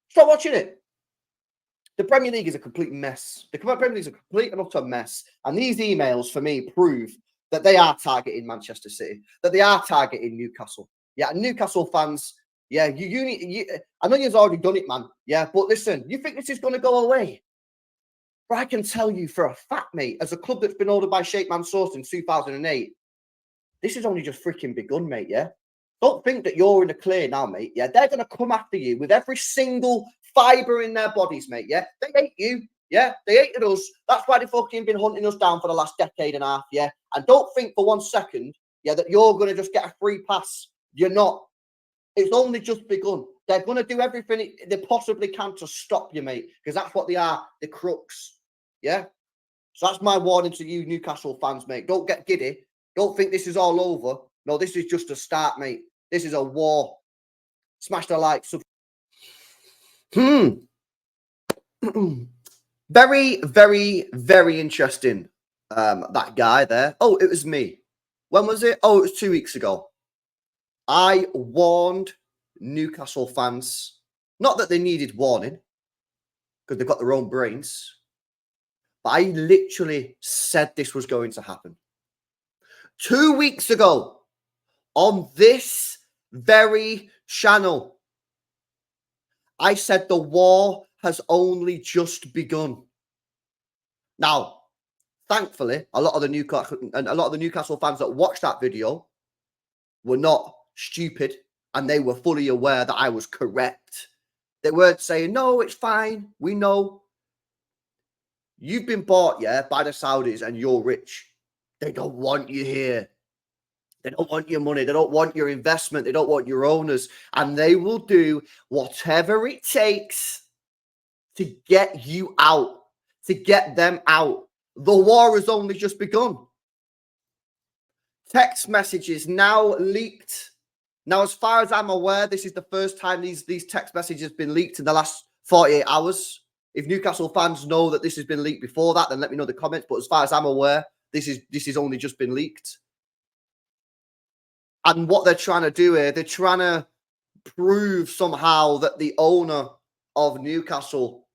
Stop watching it. The Premier League is a complete mess. The Premier League is a complete and utter mess. And these emails, for me, prove that they are targeting Manchester City, that they are targeting Newcastle. Yeah, Newcastle fans, yeah, I know you've already done it, man. Yeah, but listen, you think this is going to go away? But I can tell you for a fact, mate, as a club that's been ordered by Sheikh Mansour since 2008, this has only just freaking begun, mate, yeah? Don't think that you're in the clear now, mate, yeah? They're going to come after you with every single fibre in their bodies, mate, yeah? They hate you, yeah? They hated us. That's why they've fucking been hunting us down for the last decade and a half, yeah? And don't think for 1 second, yeah, that you're going to just get a free pass. You're not. It's only just begun. They're going to do everything they possibly can to stop you, mate, because that's what they are, the crooks, yeah? So that's my warning to you Newcastle fans, mate. Don't get giddy. Don't think this is all over. No, this is just a start, mate. This is a war. Smash the like. Very, very, very interesting. That guy there. Oh, it was me. When was it? Oh, it was 2 weeks ago. I warned Newcastle fans, not that they needed warning, because they've got their own brains, but I literally said this was going to happen. 2 weeks ago, on this very channel, I said the war has only just begun. Now, thankfully, a lot of the Newcastle fans that watched that video were not stupid, and they were fully aware that I was correct. They weren't saying, no, it's fine, we know. You've been bought, yeah, by the Saudis, and you're rich. They don't want you here. They don't want your money. They don't want your investment. They don't want your owners. And they will do whatever it takes to get you out, to get them out. The war has only just begun. Text messages now leaked. Now, as far as I'm aware, this is the first time these text messages have been leaked in the last 48 hours. If Newcastle fans know that this has been leaked before that, then let me know in the comments. But as far as I'm aware, this is only just been leaked. And what they're trying to do here, they're trying to prove somehow that the owner of Newcastle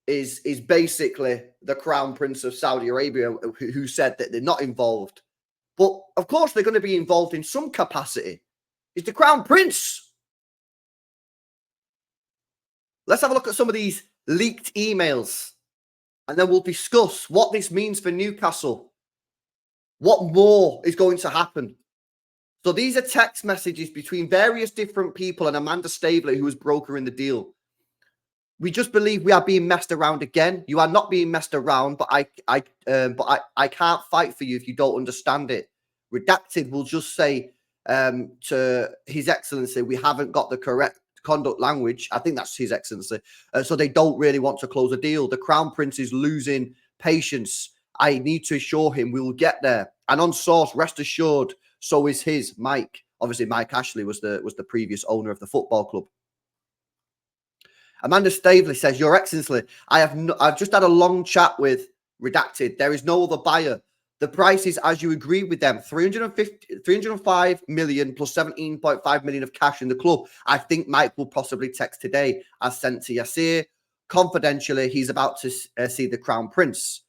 is basically the Crown Prince of Saudi Arabia, who said that they're not involved. But of course, they're going to be involved in some capacity. He's the Crown Prince. Let's have a look at some of these leaked emails, and then we'll discuss what this means for Newcastle. What more is going to happen? So these are text messages between various different people and Amanda Staveley, who was brokering the deal. We just believe we are being messed around again. You are not being messed around, but I can't fight for you if you don't understand it. Redacted will just say to His Excellency, we haven't got the correct conduct language. I think that's His Excellency. So they don't really want to close a deal. The Crown Prince is losing patience. I need to assure him we will get there. And on source, rest assured, so is his Mike. Obviously, Mike Ashley was the previous owner of the football club. Amanda Staveley says, Your Excellency, I've just had a long chat with Redacted. There is no other buyer. The price is, as you agree with them, 305 million plus 17.5 million of cash in the club. I think Mike will possibly text today, as sent to Yasir. Confidentially, he's about to see the Crown Prince.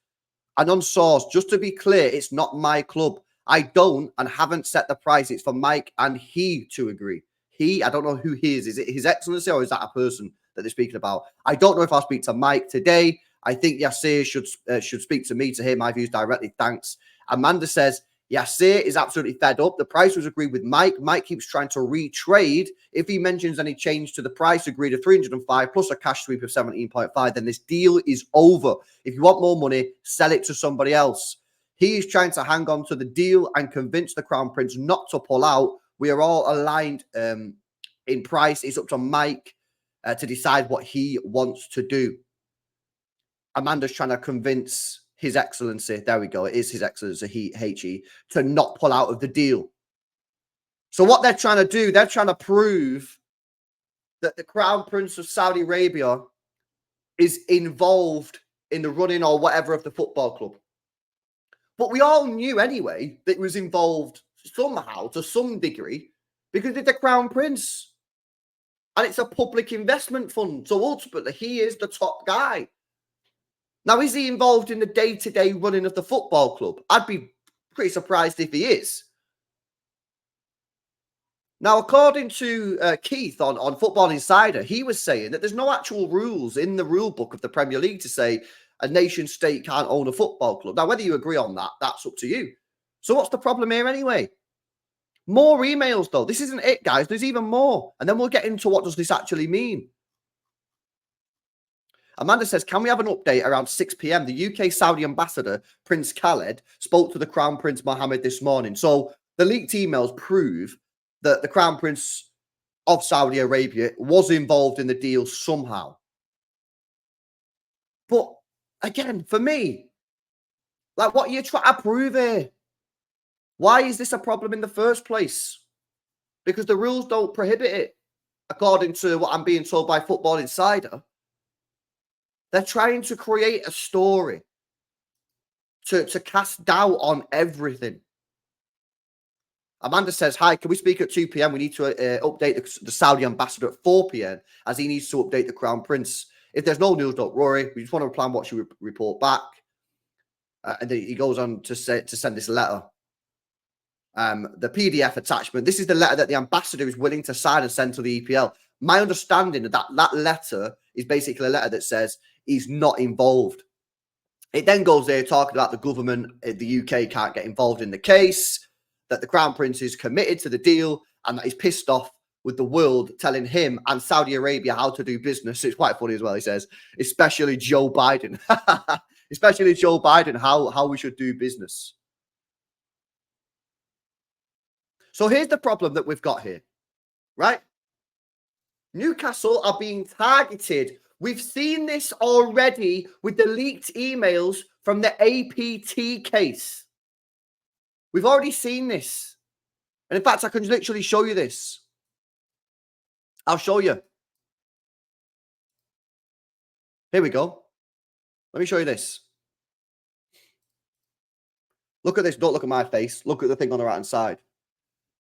And on source, just to be clear, it's not my club. I don't and haven't set the price. It's for Mike and he to agree. I don't know who he is. Is it His Excellency or is that a person that they're speaking about? I don't know if I'll speak to Mike today. I think Yasir should speak to me to hear my views directly. Thanks. Amanda says, Yasir is absolutely fed up. The price was agreed with Mike. Mike keeps trying to retrade. If he mentions any change to the price agreed of 305 plus a cash sweep of 17.5, then this deal is over. If you want more money, sell it to somebody else. He is trying to hang on to the deal and convince the Crown Prince not to pull out. We are all aligned in price. It's up to Mike to decide what he wants to do. Amanda's trying to convince His Excellency, there we go, it is His Excellency, HE, to not pull out of the deal. So what they're trying to do, they're trying to prove that the Crown Prince of Saudi Arabia is involved in the running or whatever of the football club. But we all knew anyway that it was involved somehow, to some degree, because it's the Crown Prince. And it's a public investment fund. So ultimately, he is the top guy. Now, is he involved in the day-to-day running of the football club? I'd be pretty surprised if he is. Now, according to Keith on Football Insider, he was saying that there's no actual rules in the rule book of the Premier League to say a nation state can't own a football club. Now, whether you agree on that, that's up to you. So what's the problem here anyway? More emails, though. This isn't it, guys. There's even more. And then we'll get into what does this actually mean. Amanda says, can we have an update around 6 p.m.? The UK Saudi ambassador, Prince Khaled, spoke to the Crown Prince Mohammed this morning. So the leaked emails prove that the Crown Prince of Saudi Arabia was involved in the deal somehow. But again, for me, like, what are you trying to prove here? Why is this a problem in the first place? Because the rules don't prohibit it, according to what I'm being told by Football Insider. They're trying to create a story to cast doubt on everything. Amanda says, hi, can we speak at 2 p.m.? We need to update the Saudi ambassador at 4 p.m. as he needs to update the Crown Prince. If there's no news, don't worry. We just want to plan what you report back. And then he goes on to send this letter. The PDF attachment. This is the letter that the ambassador is willing to sign and send to the EPL. My understanding of that letter is basically a letter that says he's not involved. It then goes there talking about the government, the UK can't get involved in the case, that the Crown Prince is committed to the deal, and that he's pissed off with the world telling him and Saudi Arabia how to do business. It's quite funny as well, he says, especially Joe Biden. Especially Joe Biden, how we should do business. So here's the problem that we've got here, right? Newcastle are being targeted. We've seen this already with the leaked emails from the APT case. We've already seen this. And in fact, I can literally show you this. I'll show you. Here we go. Let me show you this. Look at this. Don't look at my face. Look at the thing on the right-hand side.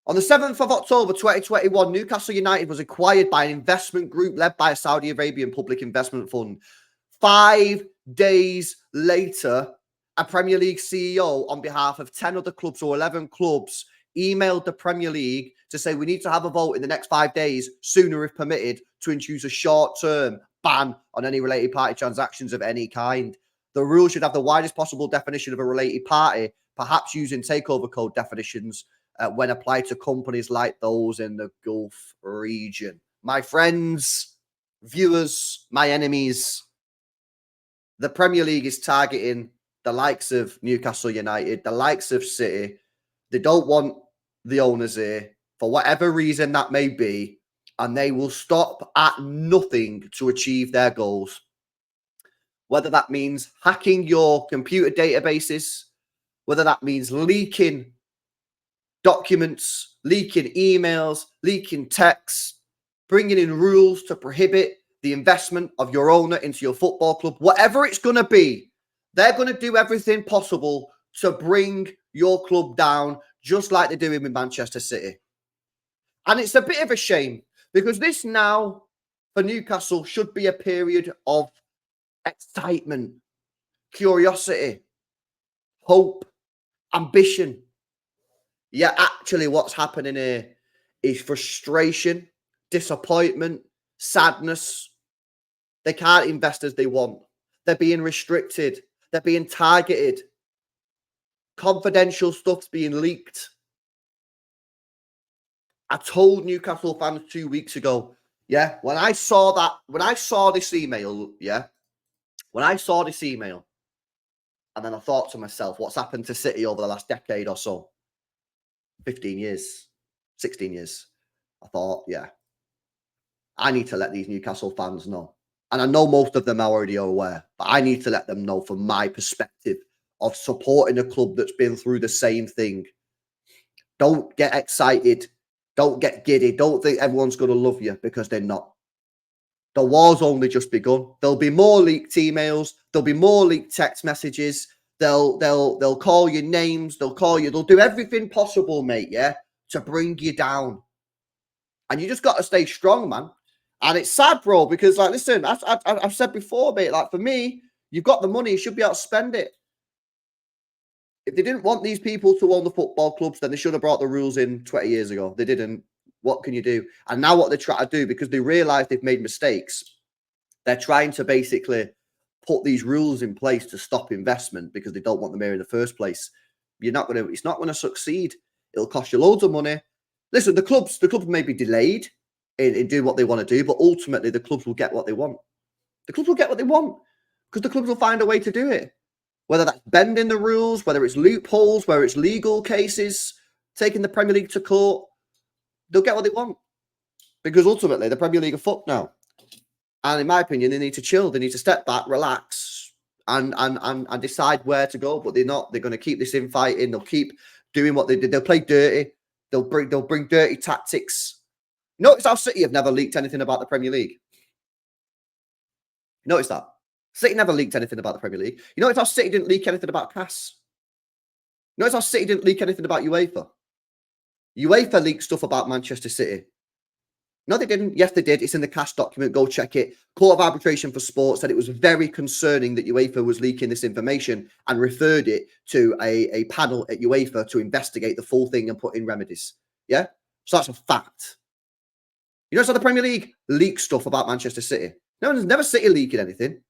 On the 7th of October 2021, Newcastle United was acquired by an investment group led by a Saudi Arabian public investment fund. 5 days later, a Premier League CEO on behalf of 10 other clubs or 11 clubs emailed the Premier League to say we need to have a vote in the next 5 days, sooner if permitted, to introduce a short-term ban on any related party transactions of any kind. The rule should have the widest possible definition of a related party, perhaps using takeover code definitions when applied to companies like those in the Gulf region. My friends, viewers, my enemies, the Premier League is targeting the likes of Newcastle United, the likes of City. They don't want the owners here for whatever reason that may be, and they will stop at nothing to achieve their goals. Whether that means hacking your computer databases, whether that means leaking documents, leaking emails, leaking texts, bringing in rules to prohibit the investment of your owner into your football club, whatever it's going to be, they're going to do everything possible to bring your club down, just like they're doing with Manchester City. And it's a bit of a shame, because this now, for Newcastle, should be a period of excitement, curiosity, hope, ambition. Yeah, actually, what's happening here is frustration, disappointment, sadness. They can't invest as they want. They're being restricted. They're being targeted. Confidential stuff's being leaked. I told Newcastle fans 2 weeks ago, yeah, when I saw this email, and then I thought to myself, what's happened to City over the last decade or so? 15 years, 16 years. I thought, yeah, I need to let these Newcastle fans know. And I know most of them are already aware, but I need to let them know from my perspective of supporting a club that's been through the same thing. Don't get excited. Don't get giddy. Don't think everyone's going to love you, because they're not. The war's only just begun. There'll be more leaked emails. There'll be more leaked text messages. They'll call you names. They'll do everything possible, mate, yeah, to bring you down. And you just got to stay strong, man. And it's sad, bro, because like, listen, I've said before, mate, like for me, you've got the money, you should be able to spend it. If they didn't want these people to own the football clubs, then they should have brought the rules in 20 years ago. They didn't. What can you do? And now what they try to do, because they realize they've made mistakes, they're trying to basically put these rules in place to stop investment because they don't want them here in the first place. It's not gonna succeed. It'll cost you loads of money. Listen, the clubs may be delayed in doing what they want to do, but ultimately the clubs will get what they want. The clubs will get what they want because the clubs will find a way to do it. Whether that's bending the rules, whether it's loopholes, whether it's legal cases, taking the Premier League to court, they'll get what they want. Because ultimately, the Premier League are fucked now. And in my opinion, they need to chill. They need to step back, relax, and decide where to go. But they're not. They're going to keep this infighting. They'll keep doing what they did. They'll play dirty. They'll bring dirty tactics. Notice how City have never leaked anything about the Premier League. Notice that. City never leaked anything about the Premier League. You notice how City didn't leak anything about CAS. Notice how City didn't leak anything about UEFA. UEFA leaked stuff about Manchester City. No, they didn't. Yes, they did. It's in the CAS document. Go check it. Court of Arbitration for Sport said it was very concerning that UEFA was leaking this information and referred it to a panel at UEFA to investigate the full thing and put in remedies. Yeah? So that's a fact. You notice how the Premier League leaks stuff about Manchester City. No, there's never City leaking anything.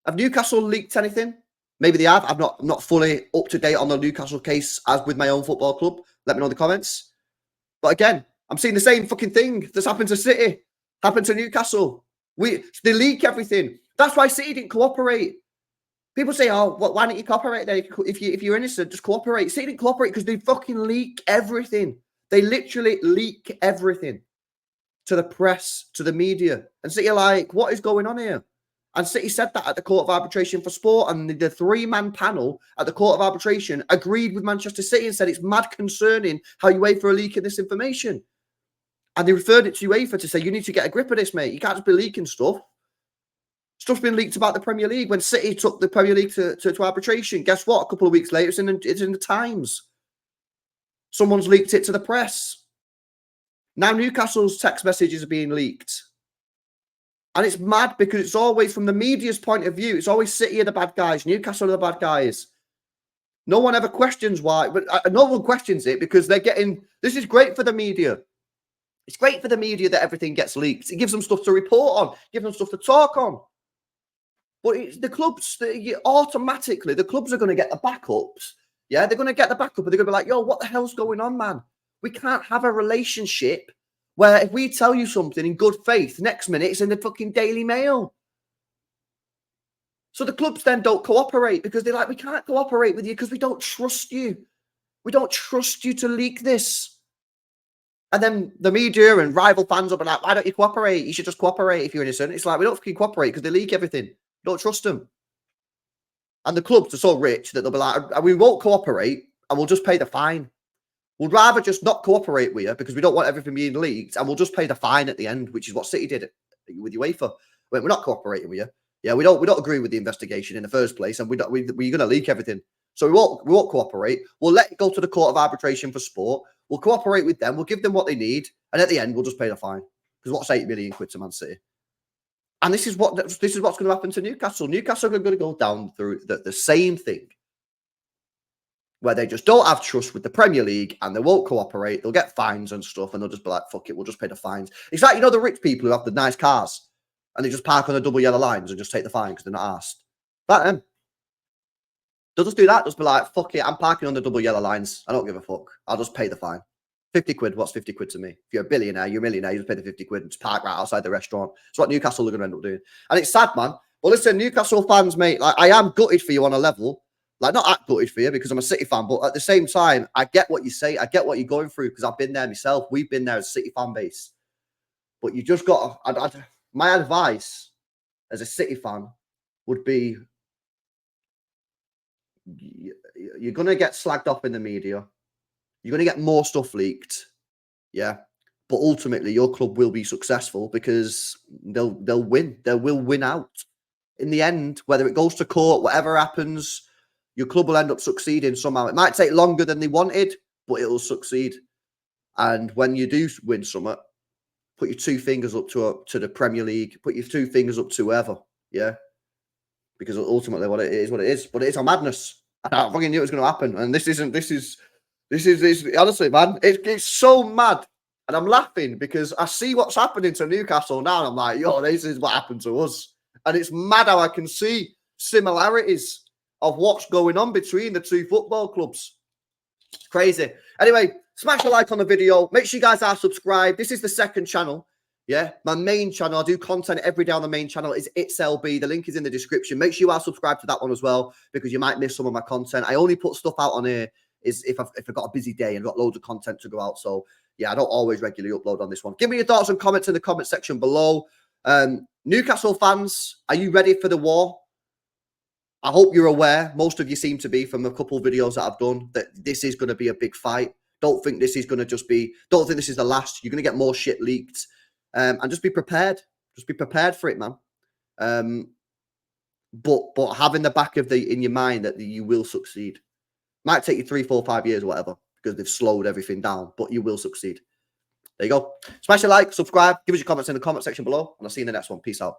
Have Newcastle leaked anything? Maybe they have. I'm not fully up to date on the Newcastle case as with my own football club. Let me know in the comments. But again, I'm seeing the same fucking thing that's happened to City, happened to Newcastle. They leak everything. That's why City didn't cooperate. People say, "Oh, why don't you cooperate then? If you're innocent, just cooperate." City didn't cooperate because they fucking leak everything. They literally leak everything to the press, to the media, and City are like, "What is going on here?" And City said that at the Court of Arbitration for Sport, and the three-man panel at the Court of Arbitration agreed with Manchester City and said it's mad concerning how UEFA are leaking this information. And they referred it to UEFA to say, you need to get a grip of this, mate. You can't just be leaking stuff. Stuff's been leaked about the Premier League. When City took the Premier League to arbitration, guess what? A couple of weeks later, it's in the Times. Someone's leaked it to the press. Now Newcastle's text messages are being leaked. And it's mad because it's always from the media's point of view. It's always City are the bad guys. Newcastle are the bad guys. No one ever questions why. But no one questions it because they're getting... This is great for the media. It's great for the media that everything gets leaked. It gives them stuff to report on. Gives them stuff to talk on. But it's the clubs, automatically, the clubs are going to get the backups. Yeah, they're going to get the backup. And they're going to be like, yo, what the hell's going on, man? We can't have a relationship where if we tell you something in good faith, next minute it's in the fucking Daily Mail. So the clubs then don't cooperate because they're like, we can't cooperate with you because we don't trust you. We don't trust you to leak this. And then the media and rival fans will be like, why don't you cooperate? You should just cooperate if you're innocent. It's like, we don't fucking cooperate because they leak everything. Don't trust them. And the clubs are so rich that they'll be like, we won't cooperate and we'll just pay the fine. We'd rather just not cooperate with you because we don't want everything being leaked, and we'll just pay the fine at the end, which is what City did with UEFA. We're not cooperating with you. Yeah, we don't agree with the investigation in the first place, and we're going to leak everything. So we won't cooperate. We'll let it go to the Court of Arbitration for Sport. We'll cooperate with them. We'll give them what they need, and at the end, we'll just pay the fine. Because what's 8 million quid to Man City? And this is what's going to happen to Newcastle. Newcastle are going to go down through the same thing, where they just don't have trust with the Premier League and they won't cooperate. They'll get fines and stuff, and they'll just be like, fuck it, we'll just pay the fines. It's like, the rich people who have the nice cars and they just park on the double yellow lines and just take the fine because they're not asked. That them. They'll just do that. Just be like, fuck it, I'm parking on the double yellow lines. I don't give a fuck. I'll just pay the fine. 50 quid, what's 50 quid to me? If you're a billionaire, you're a millionaire, you just pay the 50 quid and just park right outside the restaurant. It's what Newcastle are going to end up doing. And it's sad, man. Well, listen, Newcastle fans, mate, like, I am gutted for you on a level. Like, not that gutted for you because I'm a City fan, but at the same time, I get what you say. I get what you're going through because I've been there myself. We've been there as a City fan base. But you just got to... my advice as a City fan would be you're going to get slagged off in the media. You're going to get more stuff leaked. Yeah. But ultimately, your club will be successful because they'll win. They will win out. In the end, whether it goes to court, whatever happens... your club will end up succeeding somehow. It might take longer than they wanted, but it will succeed. And when you do win something, put your two fingers up to the Premier League, put your two fingers up to whoever, yeah, because ultimately what it is, but it's a madness. I fucking knew it was going to happen, and this is honestly, man, it's so mad, and I'm laughing because I see what's happening to Newcastle now, and I'm like, yo, this is what happened to us, and it's mad how I can see similarities of what's going on between the two football clubs. It's crazy. Anyway, smash a like on the video. Make sure you guys are subscribed. This is the second channel. Yeah, my main channel. I do content every day on the main channel. Is It's LB. The link is in the description. Make sure you are subscribed to that one as well, because you might miss some of my content. I only put stuff out on here is if I've got a busy day and got loads of content to go out. So yeah, I don't always regularly upload on this one. Give me your thoughts and comments in the comment section below. Newcastle fans, are you ready for the war? I hope you're aware, most of you seem to be from a couple of videos that I've done, that this is going to be a big fight. Don't think this is going to just be, don't think this is the last. You're going to get more shit leaked. And just be prepared. Just be prepared for it, man. But having the back of in your mind that you will succeed. Might take you 3, 4, 5 years or whatever, because they've slowed everything down, but you will succeed. There you go. Smash a like, subscribe, give us your comments in the comment section below, and I'll see you in the next one. Peace out.